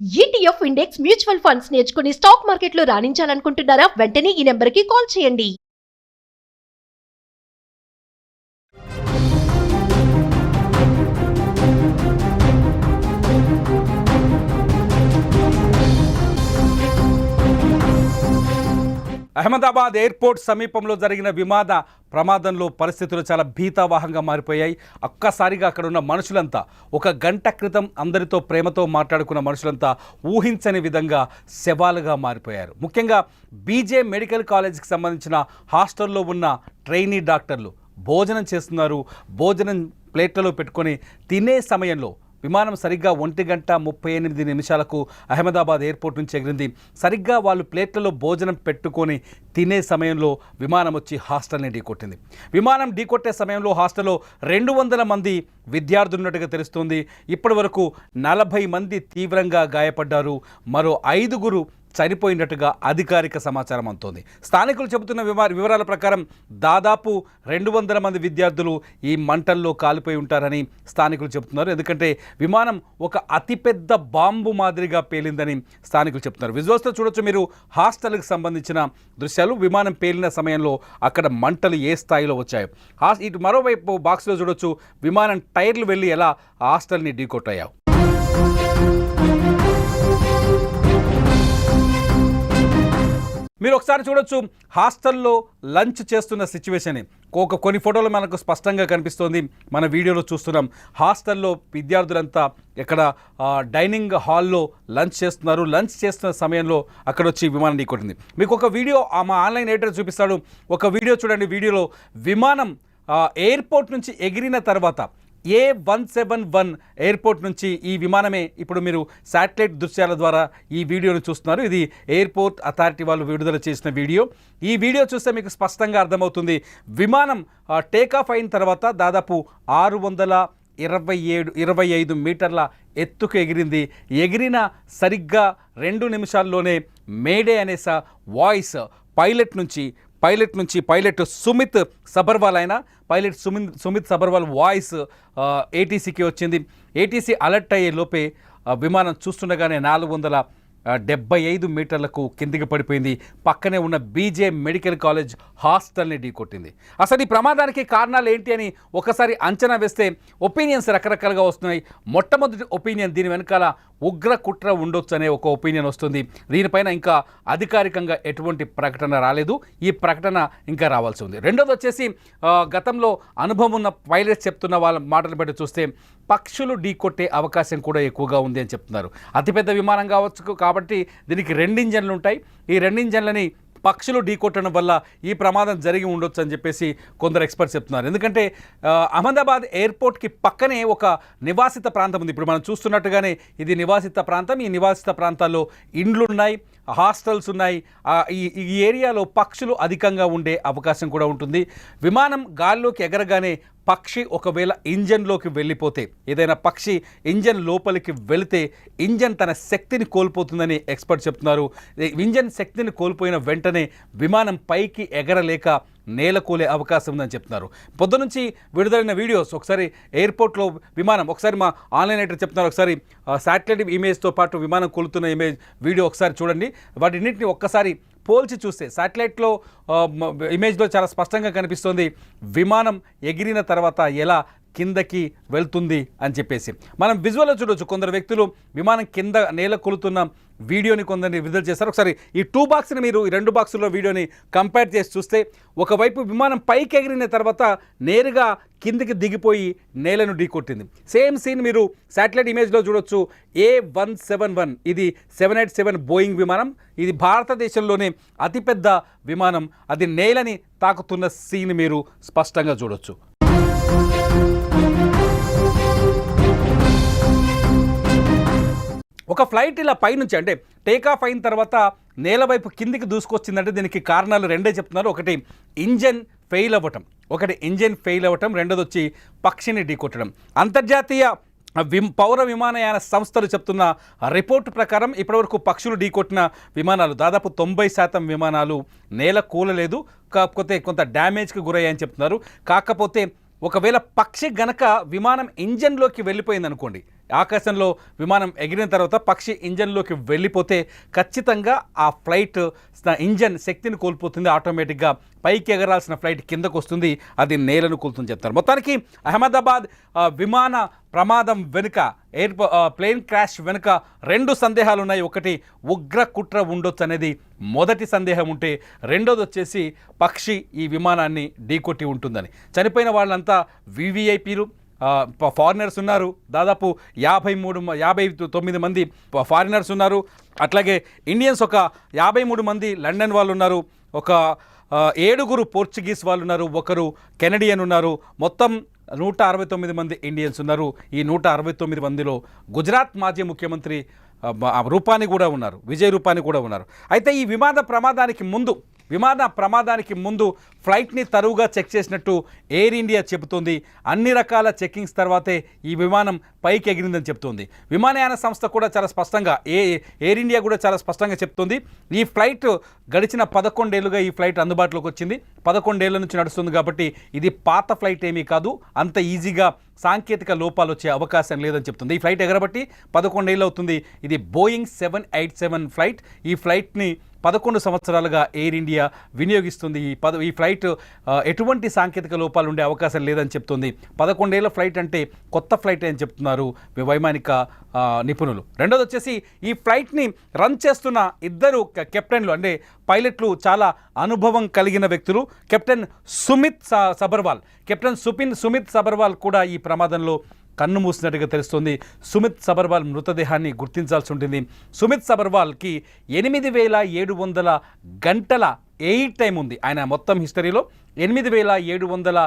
ETF index mutual funds నేర్చుకుని stock మార్కెట్లో రాణించాలనుకుంటున్నారా? వెంటనే ఈ నెంబర్కి కాల్ చేయండి. అహ్మదాబాద్ ఎయిర్పోర్ట్ సమీపంలో జరిగిన విమాన ప్రమాదంలో పరిస్థితులు చాలా భీతావహంగా మారిపోయాయి. ఒక్కసారిగా అక్కడ ఉన్న మనుషులంతా, ఒక గంట క్రితం అందరితో ప్రేమతో మాట్లాడుకున్న మనుషులంతా ఊహించని విధంగా శవాలుగా మారిపోయారు. ముఖ్యంగా బీజే మెడికల్ కాలేజ్కి సంబంధించిన హాస్టల్లో ఉన్న ట్రైనీ డాక్టర్లు భోజనం చేస్తున్నారు. భోజనం ప్లేట్లలో పెట్టుకొని తినే సమయంలో విమానం సరిగ్గా 1:38 అహ్మదాబాద్ ఎయిర్పోర్ట్ నుంచి ఎగిరింది. సరిగ్గా వాళ్ళు ప్లేట్లలో భోజనం పెట్టుకొని తినే సమయంలో విమానం వచ్చి హాస్టల్ని ఢీకొట్టింది. విమానం ఢీకొట్టే సమయంలో హాస్టల్లో 200 మంది విద్యార్థులు ఉన్నట్టుగా తెలుస్తుంది. ఇప్పటి వరకు 40 మంది తీవ్రంగా గాయపడ్డారు. మరో 5 చనిపోయినట్టుగా అధికారిక సమాచారం అందుతోంది. స్థానికులు చెబుతున్న వివరాల ప్రకారం దాదాపు 200 మంది విద్యార్థులు ఈ మంటల్లో కాలిపోయి ఉంటారని స్థానికులు చెబుతున్నారు. ఎందుకంటే విమానం ఒక అతిపెద్ద బాంబు మాదిరిగా పేలిందని స్థానికులు చెప్తున్నారు. విజువల్స్తో చూడొచ్చు మీరు హాస్టల్కి సంబంధించిన దృశ్యాలు. విమానం పేలిన సమయంలో అక్కడ మంటలు ఏ స్థాయిలో వచ్చాయో. ఇటు మరోవైపు బాక్స్లో చూడొచ్చు విమానం టైర్లు వెళ్ళి ఎలా హాస్టల్ని ఢీకొట్టాయో. మీరు ఒకసారి చూడొచ్చు హాస్టల్లో లంచ్ చేస్తున్న సిచ్యువేషన్. కొన్ని ఫోటోలు మనకు స్పష్టంగా కనిపిస్తోంది, మన వీడియోలో చూస్తున్నాం. హాస్టల్లో విద్యార్థులంతా ఇక్కడ డైనింగ్ హాల్లో లంచ్ చేస్తున్నారు. లంచ్ చేస్తున్న సమయంలో అక్కడ వచ్చి విమానం ఢీకొట్టింది. మీకు ఒక వీడియో మా ఆన్లైన్ ఎడిటర్ చూపిస్తాడు. ఒక వీడియో చూడండి. వీడియోలో విమానం ఎయిర్పోర్ట్ నుంచి ఎగిరిన తర్వాత A171 ఎయిర్పోర్ట్ నుంచి ఈ విమానమే ఇప్పుడు మీరు శాటిలైట్ దృశ్యాల ద్వారా ఈ వీడియోను చూస్తున్నారు. ఇది ఎయిర్పోర్ట్ అథారిటీ వాళ్ళు విడుదల చేసిన వీడియో. ఈ వీడియో చూస్తే మీకు స్పష్టంగా అర్థమవుతుంది. విమానం టేకాఫ్ అయిన తర్వాత దాదాపు 625 మీటర్ల ఎత్తుకు ఎగిరింది. ఎగిరిన సరిగ్గా 2 నిమిషాల్లోనే మేడే అనే voice pilot Sumit Sabharwal Sumit Sabharwal voice ఏటీసీకి వచ్చింది. ఏటీసీ అలర్ట్ అయ్యే లోపే విమానం చూస్తుండగానే 475 మీటర్లకు కిందికి పడిపోయింది. పక్కనే ఉన్న బీజే మెడికల్ కాలేజ్ హాస్టల్ని ఢీకొట్టింది. అసలు ఈ ప్రమాదానికి కారణాలు ఏంటి అని ఒకసారి అంచనా వేస్తే ఒపీనియన్స్ రకరకాలుగా వస్తున్నాయి. మొట్టమొదటి ఒపీనియన్, దీని వెనకాల ఉగ్ర కుట్ర ఉండొచ్చు అనే ఒక ఒపీనియన్ వస్తుంది. దీనిపైన ఇంకా అధికారికంగా ఎటువంటి ప్రకటన రాలేదు. ఈ ప్రకటన ఇంకా రావాల్సి ఉంది. రెండోది వచ్చేసి గతంలో అనుభవం ఉన్న పైలట్స్ చెప్తున్న వాళ్ళ మాటలు బట్టి చూస్తే పక్షులు ఢీకొట్టే అవకాశం కూడా ఎక్కువగా ఉంది అని చెప్తున్నారు. అతిపెద్ద విమానం కావచ్చు కాబట్టి దీనికి 2 ఇంజన్లు ఉంటాయి. ఈ 2 ఇంజన్లని పక్షులు ఢీకొట్టడం వల్ల ఈ ప్రమాదం జరిగి ఉండొచ్చు అని చెప్పేసి కొందరు ఎక్స్పర్ట్స్ చెప్తున్నారు. ఎందుకంటే అహ్మదాబాద్ ఎయిర్పోర్ట్కి పక్కనే ఒక నివాసిత ప్రాంతం ఉంది. ఇప్పుడు మనం చూస్తున్నట్టుగానే ఇది నివాసిత ప్రాంతం. ఈ నివాసిత ప్రాంతాల్లో ఇండ్లు ఉన్నాయి, హాస్టల్స్ ఉన్నాయి. ఈ ఏరియాలో పక్షులు అధికంగా ఉండే అవకాశం కూడా ఉంటుంది. విమానం గాల్లోకి ఎగరగానే పక్షి ఒకవేళ ఇంజన్లోకి వెళ్ళిపోతే, ఏదైనా పక్షి ఇంజన్ లోపలికి వెళితే ఇంజన్ తన శక్తిని కోల్పోతుందని ఎక్స్పర్ట్ చెప్తున్నారు. ఇంజన్ శక్తిని కోల్పోయిన వెంటనే విమానం పైకి ఎగరలేక నేలకూలే అవకాశం ఉందని చెప్తున్నారు. పొద్దునుంచి విడుదలైన వీడియోస్ ఒకసారి ఎయిర్పోర్ట్లో విమానం, ఒకసారి మా ఆన్లైన్ ఎడిటర్ చెప్తున్నారు, ఒకసారి శాటిలైట్ ఇమేజ్తో పాటు విమానం కూలుతున్న వీడియో ఒకసారి చూడండి. వాటిన్నింటినీ ఒక్కసారి పోల్చి చూస్తే శాటిలైట్లో ఇమేజ్లో చాలా స్పష్టంగా కనిపిస్తుంది విమానం ఎగిరిన తర్వాత ఎలా కిందకి వెళ్తుంది అని చెప్పేసి. మనం విజువల్లో చూడవచ్చు. కొందరు వ్యక్తులు విమానం కింద నేల కొలుతున్న వీడియోని కొందరిని విడుదల చేస్తారు. ఒకసారి ఈ 2 బాక్స్ని మీరు ఈ 2 బాక్సుల్లో వీడియోని కంపేర్ చేసి చూస్తే ఒకవైపు విమానం పైకి ఎగిరిన తర్వాత నేరుగా కిందికి దిగిపోయి నేలను ఢీకొట్టింది. సేమ్ సీన్ మీరు శాటిలైట్ ఇమేజ్లో చూడొచ్చు. A171 ఇది 787 బోయింగ్ విమానం. ఇది భారతదేశంలోనే అతిపెద్ద విమానం. అది నేలని తాకుతున్న సీన్ మీరు స్పష్టంగా చూడొచ్చు. ఒక ఫ్లైట్ ఇలా పైనుంచి అంటే టేకాఫ్ అయిన తర్వాత నేల వైపు కిందికి దూసుకొచ్చిందంటే దీనికి కారణాలు 2 చెప్తున్నారు. ఒకటి ఇంజన్ ఫెయిల్ అవ్వటం, రెండోది వచ్చి పక్షిని ఢీకొట్టడం. అంతర్జాతీయ పౌర విమానయాన సంస్థలు చెప్తున్న రిపోర్టు ప్రకారం ఇప్పటివరకు పక్షులు ఢీకొట్టిన విమానాలు దాదాపు 90% విమానాలు నేల కూలలేదు, కాకపోతే కొంత డ్యామేజ్కి గురయ్యాయని చెప్తున్నారు. కాకపోతే ఒకవేళ పక్షి గనక విమానం ఇంజన్లోకి వెళ్ళిపోయింది అనుకోండి, ఆకాశంలో విమానం ఎగిరిన తర్వాత పక్షి ఇంజన్లోకి వెళ్ళిపోతే ఖచ్చితంగా ఆ ఫ్లైట్ ఇంజన్ శక్తిని కోల్పోతుంది, ఆటోమేటిక్గా పైకి ఎగరాల్సిన ఫ్లైట్ కిందకు వస్తుంది, అది నేలను కూలుతుంది చెప్తారు. మొత్తానికి అహ్మదాబాద్ విమాన ప్రమాదం వెనుక ప్లేన్ క్రాష్ వెనుక 2 సందేహాలు ఉన్నాయి. ఒకటి ఉగ్ర కుట్ర ఉండొచ్చు అనేది మొదటి సందేహం ఉంటే, రెండోది వచ్చేసి పక్షి ఈ విమానాన్ని ఢీకొట్టి ఉంటుందని. చనిపోయిన వాళ్ళంతా వివిఐపీలు, ఫారినర్స్ ఉన్నారు. దాదాపు 59 మంది ఫారినర్స్ ఉన్నారు. అట్లాగే ఇండియన్స్ ఒక 53 మంది లండన్ వాళ్ళు ఉన్నారు. ఒక 7 పోర్చుగీస్ వాళ్ళు ఉన్నారు. ఒకరు కెనడియన్ ఉన్నారు. మొత్తం 169 మంది ఇండియన్స్ ఉన్నారు. ఈ 169 మందిలో గుజరాత్ మాజీ ముఖ్యమంత్రి రూపాని కూడా ఉన్నారు, విజయ్ రూపాని కూడా ఉన్నారు. అయితే ఈ విమాన ప్రమాదానికి ముందు ఫ్లైట్ని తరువుగా చెక్ చేసినట్టు ఎయిర్ ఇండియా చెబుతోంది. అన్ని రకాల చెక్కింగ్స్ తర్వాతే ఈ విమానం పైకి ఎగిరిందని చెప్తోంది. విమానయాన సంస్థ కూడా చాలా స్పష్టంగా, ఎయిర్ ఇండియా కూడా చాలా స్పష్టంగా చెప్తోంది. ఈ ఫ్లైట్ గడిచిన 11 ఏళ్ళుగా ఈ ఫ్లైట్ అందుబాటులోకి వచ్చింది. 11 ఏళ్ల నుంచి నడుస్తుంది కాబట్టి ఇది పాత ఫ్లైట్ ఏమీ కాదు. అంత ఈజీగా సాంకేతిక లోపాలు వచ్చే అవకాశం లేదని చెప్తుంది. ఈ ఫ్లైట్ ఎగరబట్టి 11 ఏళ్ళు అవుతుంది. ఇది బోయింగ్ 787 ఫ్లైట్. ఈ ఫ్లైట్ని 11 సంవత్సరాలుగా ఎయిర్ ఇండియా వినియోగిస్తుంది. ఈ ఫ్లైట్ ఎటువంటి సాంకేతిక లోపాలు ఉండే అవకాశం లేదని చెప్తుంది. 11 ఏళ్ల ఫ్లైట్ అంటే కొత్త ఫ్లైట్ అని చెప్తున్నారు వైమానిక నిపుణులు. రెండోది వచ్చేసి ఈ ఫ్లైట్ని రన్ చేస్తున్న 2 కెప్టెన్లు, అంటే పైలట్లు చాలా అనుభవం కలిగిన వ్యక్తులు. కెప్టెన్ సుమిత్ సబర్వాల్ కూడా ఈ ప్రమాదంలో కన్ను మూసినట్టుగా తెలుస్తోంది. సుమిత్ సబర్వాల్ మృతదేహాన్ని గుర్తించాల్సి ఉంటుంది. సుమిత్ సబర్వాల్కి 8700 గంటల ఎయిర్ టైం ఉంది. ఆయన మొత్తం హిస్టరీలో 8700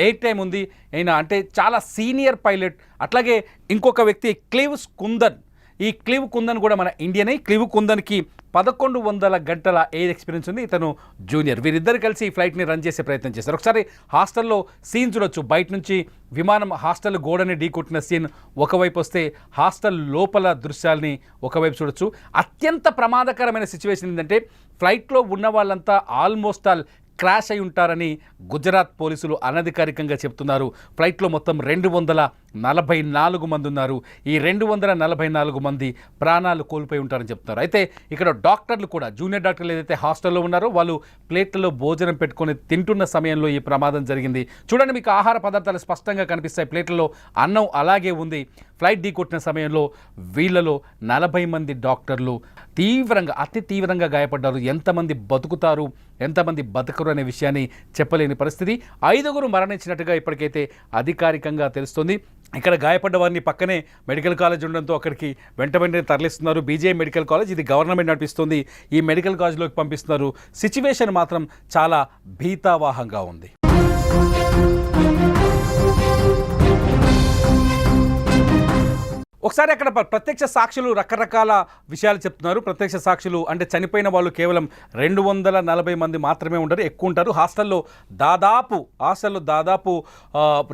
ఎయిర్ టైం ఉంది. ఆయన అంటే చాలా సీనియర్ పైలట్. అట్లాగే ఇంకొక వ్యక్తి క్లీవ్స్ కుందన్. ఈ క్లీవ్ కుందన్ కూడా మన ఇండియనే. క్లీవ్ కుందన్కి 1100 గంటల ఎయిర్ ఎక్స్పీరియన్స్ ఉంది. ఇతను జూనియర్. వీరిద్దరు కలిసి ఈ ఫ్లైట్ని రన్ చేసే ప్రయత్నం చేశారు. ఒకసారి హాస్టల్లో సీన్ చూడొచ్చు. బయట నుంచి విమానం హాస్టల్ గోడని ఢీకొట్టిన సీన్ ఒకవైపు వస్తే, హాస్టల్ లోపల దృశ్యాల్ని ఒకవైపు చూడొచ్చు. అత్యంత ప్రమాదకరమైన సిచ్యువేషన్ ఏంటంటే, ఫ్లైట్లో ఉన్న వాళ్ళంతా ఆల్మోస్ట్ ఆల్ క్రాష్ అయి ఉంటారని గుజరాత్ పోలీసులు అనధికారికంగా చెప్తున్నారు. ఫ్లైట్లో మొత్తం 244 మంది ఉన్నారు. ఈ 244 మంది ప్రాణాలు కోల్పోయి ఉంటారని చెప్తున్నారు. అయితే ఇక్కడ డాక్టర్లు కూడా, జూనియర్ డాక్టర్లు ఏదైతే హాస్టల్లో ఉన్నారో వాళ్ళు ప్లేట్లలో భోజనం పెట్టుకొని తింటున్న సమయంలో ఈ ప్రమాదం జరిగింది. చూడండి, మీకు ఆహార పదార్థాలు స్పష్టంగా కనిపిస్తాయి. ప్లేట్లలో అన్నం అలాగే ఉంది. ఫ్లైట్ ఢీకొట్టిన సమయంలో వీళ్ళలో 40 మంది డాక్టర్లు అతి తీవ్రంగా గాయపడ్డారు. ఎంతమంది బతుకుతారు, ఎంతమంది బతకరు అనే విషయాన్ని చెప్పలేని పరిస్థితి. 5 మరణించినట్టుగా ఇప్పటికైతే అధికారికంగా తెలుస్తుంది. ఇక్కడ గాయపడ్డ వారిని పక్కనే మెడికల్ కాలేజ్ ఉండడంతో అక్కడికి వెంటనే తరలిస్తున్నారు. బీజేఐ మెడికల్ కాలేజ్, ఇది గవర్నమెంట్ నడిపిస్తుంది. ఈ మెడికల్ కాలేజ్లోకి పంపిస్తున్నారు. సిచ్యువేషన్ మాత్రం చాలా భీతావాహంగా ఉంది. ఒకసారి అక్కడ ప్రత్యక్ష సాక్షులు రకరకాల విషయాలు చెప్తున్నారు. ప్రత్యక్ష సాక్షులు అంటే చనిపోయిన వాళ్ళు కేవలం 240 మంది మాత్రమే ఉంటారు, ఎక్కువ ఉంటారు. హాస్టల్లో దాదాపు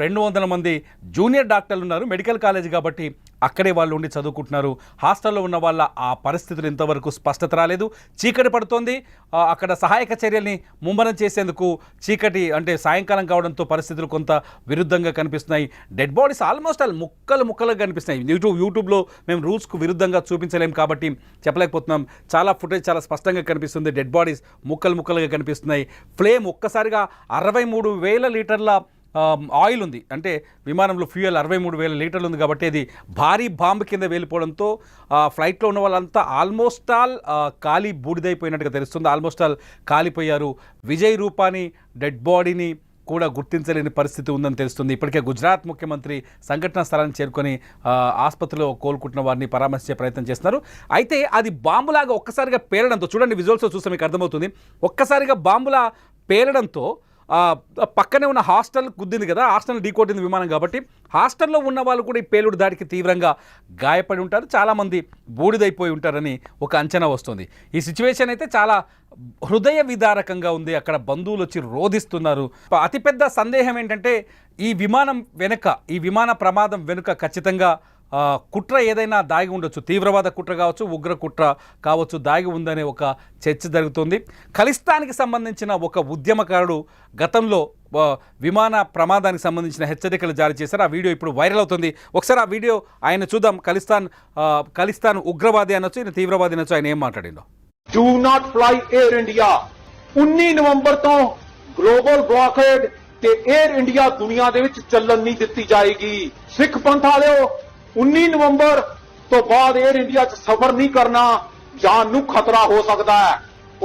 200 మంది జూనియర్ డాక్టర్లు ఉన్నారు. మెడికల్ కాలేజ్ కాబట్టి అక్కడే వాళ్ళు ఉండి చదువుకుంటున్నారు. హాస్టల్లో ఉన్న వాళ్ళ ఆ పరిస్థితులు ఇంతవరకు స్పష్టత రాలేదు. చీకటి పడుతోంది. అక్కడ సహాయక చర్యల్ని ముమ్మరం చేసేందుకు చీకటి అంటే సాయంకాలం కావడంతో పరిస్థితులు కొంత విరుద్ధంగా కనిపిస్తున్నాయి. డెడ్ బాడీస్ ఆల్మోస్ట్ ఆల్ ముక్కలుగా కనిపిస్తున్నాయి. యూట్యూబ్లో మేము రూల్స్కు విరుద్ధంగా చూపించలేం కాబట్టి చెప్పలేకపోతున్నాం. చాలా ఫుటేజ్ చాలా స్పష్టంగా కనిపిస్తుంది. డెడ్ బాడీస్ ముక్కలుగా కనిపిస్తున్నాయి. ఫ్లేమ్ ఒక్కసారిగా 63,000 లీటర్ల ఆయిల్ ఉంది. అంటే విమానంలో ఫ్యూయల్ 63,000 లీటర్లు ఉంది కాబట్టి అది భారీ బాంబు కింద వెళ్ళిపోవడంతో ఫ్లైట్లో ఉన్న వాళ్ళంతా ఆల్మోస్ట్ ఆల్ కాలి బూడిదైపోయినట్టుగా తెలుస్తుంది. ఆల్మోస్ట్ ఆల్ కాలిపోయారు. విజయ్ రూపాని డెడ్ బాడీని కూడా గుర్తించలేని పరిస్థితి ఉందని తెలుస్తుంది. ఇప్పటికే గుజరాత్ ముఖ్యమంత్రి సంఘటనా స్థలాన్ని చేరుకొని ఆసుపత్రిలో కోలుకుంటున్న వారిని పరామర్శించే ప్రయత్నం చేస్తున్నారు. అయితే అది బాంబులాగా ఒక్కసారిగా పేలడంతో, చూడండి విజువల్స్లో చూస్తే మీకు అర్థమవుతుంది, ఒక్కసారిగా బాంబులా పేలడంతో పక్కనే ఉన్న హాస్టల్ గుద్దింది కదా, హాస్టల్ ఢీకొట్టింది విమానం కాబట్టి హాస్టల్లో ఉన్న వాళ్ళు కూడా ఈ పేలుడు దాడికి తీవ్రంగా గాయపడి ఉంటారు. చాలామంది బూడిదైపోయి ఉంటారని ఒక అంచనా వస్తుంది. ఈ సిచ్యువేషన్ అయితే చాలా హృదయ విదారకంగా ఉంది. అక్కడ బంధువులు వచ్చి రోధిస్తున్నారు. అతిపెద్ద సందేహం ఏంటంటే ఈ విమాన ప్రమాదం వెనుక ఖచ్చితంగా కుట్ర ఏదైనా దాగి ఉండొచ్చు, తీవ్రవాద కుట్ర కావచ్చు, ఉగ్ర కుట్ర కావచ్చు, దాగి ఉందనే ఒక చర్చ జరుగుతుంది. ఖలిస్తాన్కి సంబంధించిన ఒక ఉద్యమకారుడు గతంలో విమాన ప్రమాదానికి సంబంధించిన హెచ్చరికలు జారీ చేశారు. ఆ వీడియో ఇప్పుడు వైరల్ అవుతుంది. ఒకసారి ఆ వీడియో ఆయన చూద్దాం. ఖలిస్తాన్ ఉగ్రవాది అనొచ్చు, ఈయన తీవ్రవాది అనొచ్చు. ఆయన ఏం మాట్లాడిండో. Do not fly Air India 19 ਨਵੰਬਰ ਤੋਂ ਗਲੋਬਲ ਬਲੌਕੇਡ ਤੇ 에ਅਰ ਇੰਡੀਆ ਦੁਨੀਆ ਦੇ ਵਿੱਚ ਚੱਲਣ ਨਹੀਂ ਦਿੱਤੀ ਜਾਏਗੀ। ਸਿੱਖ ਪੰਥ ਵਾਲਿਓ 19 ਨਵੰਬਰ ਤੋਂ ਬਾਅਦ 에ਅਰ ਇੰਡੀਆ 'ਚ ਸਫ਼ਰ ਨਹੀਂ ਕਰਨਾ, ਜਾਨ ਨੂੰ ਖਤਰਾ ਹੋ ਸਕਦਾ ਹੈ।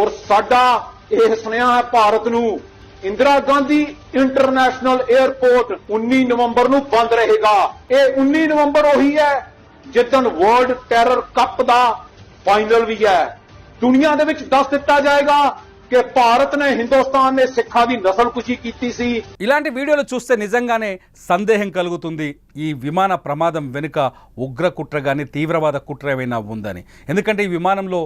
ਔਰ ਸਾਡਾ ਇਹ ਸੁਨੇਹਾ ਹੈ ਭਾਰਤ ਨੂੰ, ਇੰਦਰਾ ਗਾਂਧੀ ਇੰਟਰਨੈਸ਼ਨਲ 에ਅਰਪੋਰਟ 19 ਨਵੰਬਰ ਨੂੰ ਬੰਦ ਰਹੇਗਾ। ਇਹ 19 ਨਵੰਬਰ ਉਹੀ ਹੈ ਜਿੱਦਣ ਵਰਲਡ ਟੈਰਰ ਕੱਪ ਦਾ ਫਾਈਨਲ ਵੀ ਹੈ। दुनिया ਦੇ ਵਿੱਚ ਦੱਸ ਦਿੱਤਾ ਜਾਏਗਾ कि भारत ने हिंदुस्तान ने सिखा दी नस्लकुशी की सी। ఇలాంటి వీడియోలు చూస్తే నిజంగానే సందేహం కలుగుతుంది ఈ విమాన ప్రమాదం వెనుక ఉగ్ర కుట్ర కానీ తీవ్రవాద కుట్ర ఏమైనా ఉందని. ఎందుకంటే ఈ విమానంలో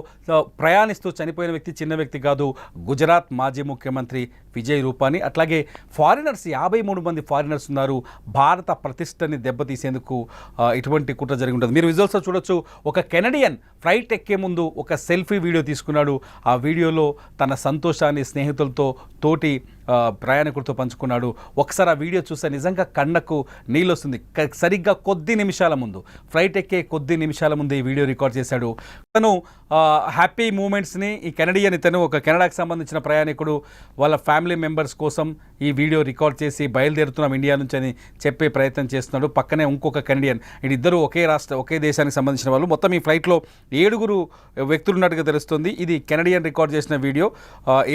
ప్రయాణిస్తూ చనిపోయిన వ్యక్తి చిన్న వ్యక్తి కాదు, గుజరాత్ మాజీ ముఖ్యమంత్రి విజయ్ రూపానీ. అట్లాగే ఫారినర్స్ 53 మంది ఫారినర్స్ ఉన్నారు. భారత ప్రతిష్టని దెబ్బతీసేందుకు ఇటువంటి కుట్ర జరిగి ఉంటుంది. మీరు విజువల్స్లో చూడొచ్చు, ఒక కెనడియన్ ఫ్లైట్ ఎక్కే ముందు ఒక సెల్ఫీ వీడియో తీసుకున్నాడు. ఆ వీడియోలో తన సంతోషాన్ని స్నేహితులతో తోటి ప్రయాణికులతో పంచుకున్నాడు. ఒకసారి ఆ వీడియో చూస్తే నిజంగా కళ్ళకు నీళ్ళు వస్తుంది. సరిగ్గా కొద్ది నిమిషాల ముందు, ఫ్లైట్ ఎక్కే కొద్ది నిమిషాల ముందు ఈ వీడియో రికార్డ్ చేశాడు. తను హ్యాపీ మూమెంట్స్ని, ఈ కెనడియన్ ఇతను ఒక కెనడాకి సంబంధించిన ప్రయాణికుడు, వాళ్ళ ఫ్యామిలీ మెంబర్స్ కోసం ఈ వీడియో రికార్డ్ చేసి బయలుదేరుతున్నాం ఇండియా నుంచి అని చెప్పే ప్రయత్నం చేస్తున్నాడు. పక్కనే ఇంకొక కెనడియన్, ఇద్దరు ఒకే దేశానికి సంబంధించిన వాళ్ళు. మొత్తం ఈ ఫ్లైట్లో 7 వ్యక్తులు ఉన్నట్టుగా తెలుస్తుంది. ఇది కెనడియన్ రికార్డ్ చేసిన వీడియో.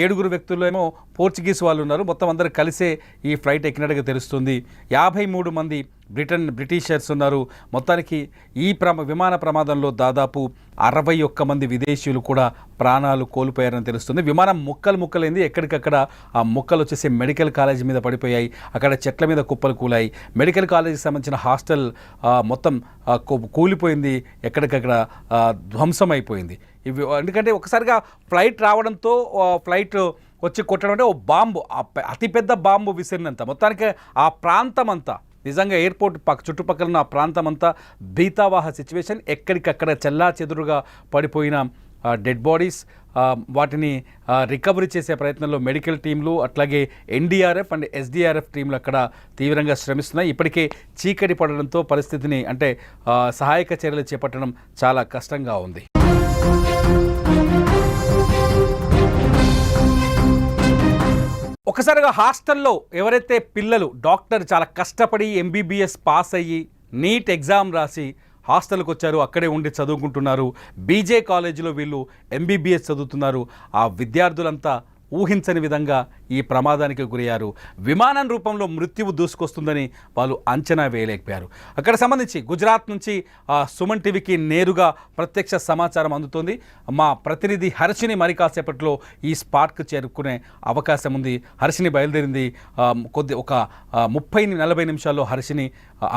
7 వ్యక్తులు ఏమో పోర్చుగీస్ వాళ్ళు ఉన్నారు. మొత్తం అందరూ కలిసే ఈ ఫ్లైట్ ఎక్కినట్టుగా తెలుస్తుంది. 53 మంది బ్రిటిషర్స్ ఉన్నారు. మొత్తానికి ఈ విమాన ప్రమాదంలో దాదాపు 61 మంది విదేశీయులు కూడా ప్రాణాలు కోల్పోయారని తెలుస్తుంది. విమానం ముక్కలైంది. ఎక్కడికక్కడ ఆ ముక్కలు వచ్చేసి మెడికల్ కాలేజీ మీద పడిపోయాయి. అక్కడ చెట్ల మీద కుప్పలు కూలాయి. మెడికల్ కాలేజీకి సంబంధించిన హాస్టల్ మొత్తం కూలిపోయింది, ఎక్కడికక్కడ ధ్వంసం అయిపోయింది. ఇవి ఎందుకంటే ఒకసారిగా ఫ్లైట్ రావడంతో ఫ్లైట్ వచ్చి కొట్టడం అంటే ఓ బాంబు, అతిపెద్ద బాంబు విసిరినంత మొత్తానికి ఆ ప్రాంతం అంతా, నిజంగా ఎయిర్పోర్ట్ చుట్టుపక్కల ఉన్న ఆ ప్రాంతం అంతా భీతావాహ సిచ్యువేషన్. ఎక్కడికక్కడ చెల్లా చెదురుగా పడిపోయిన డెడ్ బాడీస్, వాటిని రికవరీ చేసే ప్రయత్నంలో మెడికల్ టీంలు, అట్లాగే ఎన్డీఆర్ఎఫ్ అండ్ ఎస్డీఆర్ఎఫ్ టీంలు అక్కడ తీవ్రంగా శ్రమిస్తున్నాయి. ఇప్పటికే చీకటి పడడంతో పరిస్థితిని అంటే సహాయక చర్యలు చేపట్టడం చాలా కష్టంగా ఉంది. ఒకసారిగా హాస్టల్లో ఎవరైతే పిల్లలు డాక్టర్ చాలా కష్టపడి ఎంబీబీఎస్ పాస్ అయ్యి నీట్ ఎగ్జామ్ రాసి హాస్టల్కి వచ్చారు, అక్కడే ఉండి చదువుకుంటున్నారు. బీజే కాలేజీలో వీళ్ళు ఎంబీబీఎస్ చదువుతున్నారు. ఆ విద్యార్థులంతా ఊహించని విధంగా ఈ ప్రమాదానికి గురయ్యారు. విమానం రూపంలో మృత్యువు దూసుకొస్తుందని వాళ్ళు అంచనా వేయలేకపోయారు. అక్కడ సంబంధించి గుజరాత్ నుంచి సుమన్ టీవీకి నేరుగా ప్రత్యక్ష సమాచారం అందుతోంది. మా ప్రతినిధి హర్షిని మరి కాసేపట్లో ఈ స్పాట్కు చేరుకునే అవకాశం ఉంది. హర్షిని బయలుదేరింది. ఒక 30-40 నిమిషాల్లో హర్షిని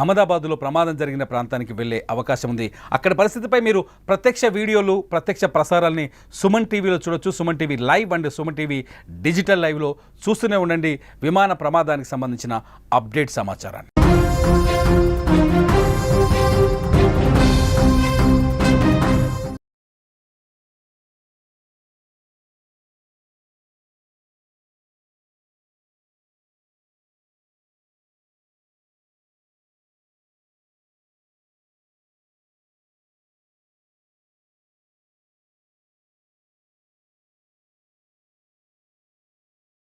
అహ్మదాబాద్లో ప్రమాదం జరిగిన ప్రాంతానికి వెళ్ళే అవకాశం ఉంది. అక్కడ పరిస్థితిపై మీరు ప్రత్యక్ష వీడియోలు, ప్రత్యక్ష ప్రసారాల్ని సుమన్ టీవీలో చూడొచ్చు. Suman TV live and Suman TV digital లైవ్లో చూస్తూనే ఉండండి విమాన ప్రమాదానికి సంబంధించిన అప్డేట్ సమాచారాన్ని.